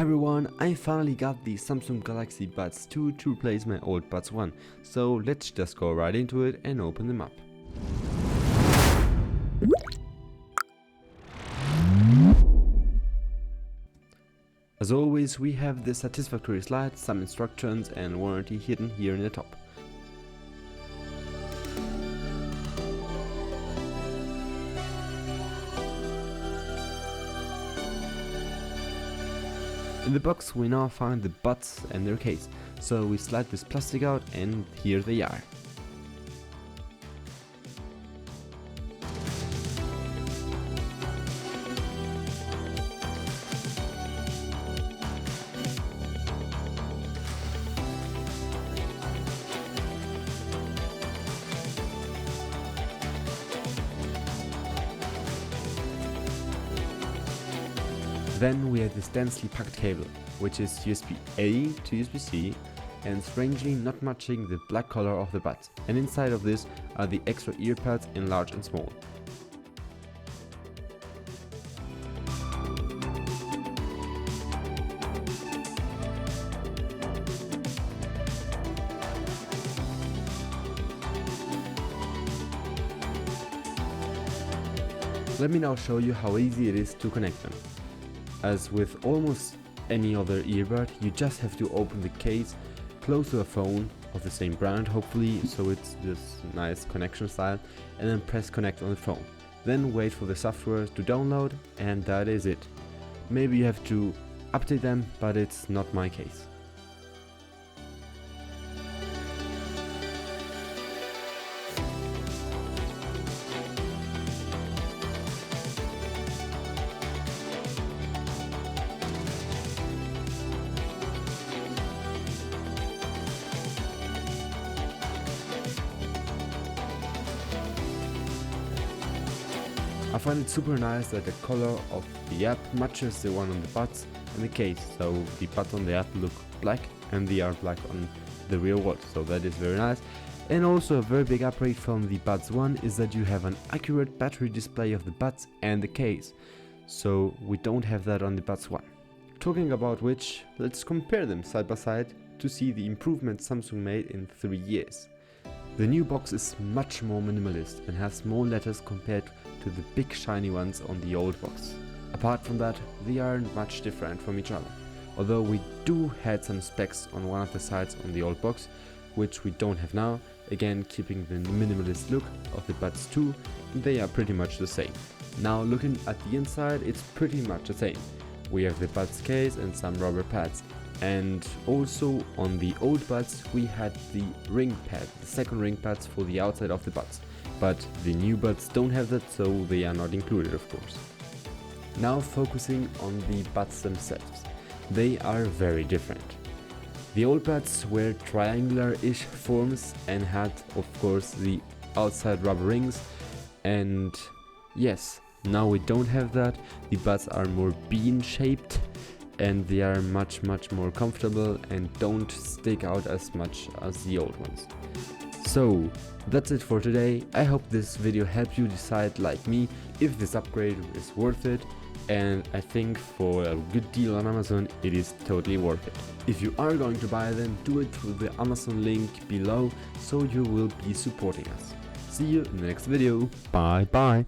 everyone, I finally got the Samsung Galaxy Buds 2 to replace my old Buds 1, so let's just go right into it and open them up. As always, we have the satisfactory slide, some instructions and warranty hidden here in the top. In the box we now find the buds and their case, so we slide this plastic out and here they are. Then we have this densely packed cable, which is USB-A to USB-C, and strangely not matching the black color of the buds. And inside of this are the extra ear pads in large and small. Let me now show you how easy it is to connect them. As with almost any other earbud, you just have to open the case close to a phone of the same brand, hopefully, so it's this nice connection style, and then press connect on the phone. Then wait for the software to download, and that is it. Maybe you have to update them, but it's not my case. I find it super nice that the color of the app matches the one on the buds and the case, so the buds on the app look black and they are black on the real world, so that is very nice. And also a very big upgrade from the Buds 1 is that you have an accurate battery display of the buds and the case, so we don't have that on the Buds 1. Talking about which, let's compare them side by side to see the improvements Samsung made in 3 years. The new box is much more minimalist and has more letters compared to the big shiny ones on the old box. Apart from that, they aren't much different from each other, although we do had some specs on one of the sides on the old box, which we don't have now, again keeping the minimalist look of the Buds 2, they are pretty much the same. Now looking at the inside, it's pretty much the same. We have the Buds case and some rubber pads. And also on the old buds we had the ring pad, the second ring pads for the outside of the buds. But the new buds don't have that, so they are not included, of course. Now focusing on the buds themselves. They are very different. The old buds were triangular-ish forms and had, of course, the outside rubber rings. And yes, now we don't have that. The buds are more bean-shaped. And they are much more comfortable and don't stick out as much as the old ones. So that's it for today. I hope this video helped you decide, like me, if this upgrade is worth it, and I think for a good deal on Amazon it is totally worth it. If you are going to buy them, do it through the Amazon link below, so you will be supporting us. See you in the next video. Bye bye.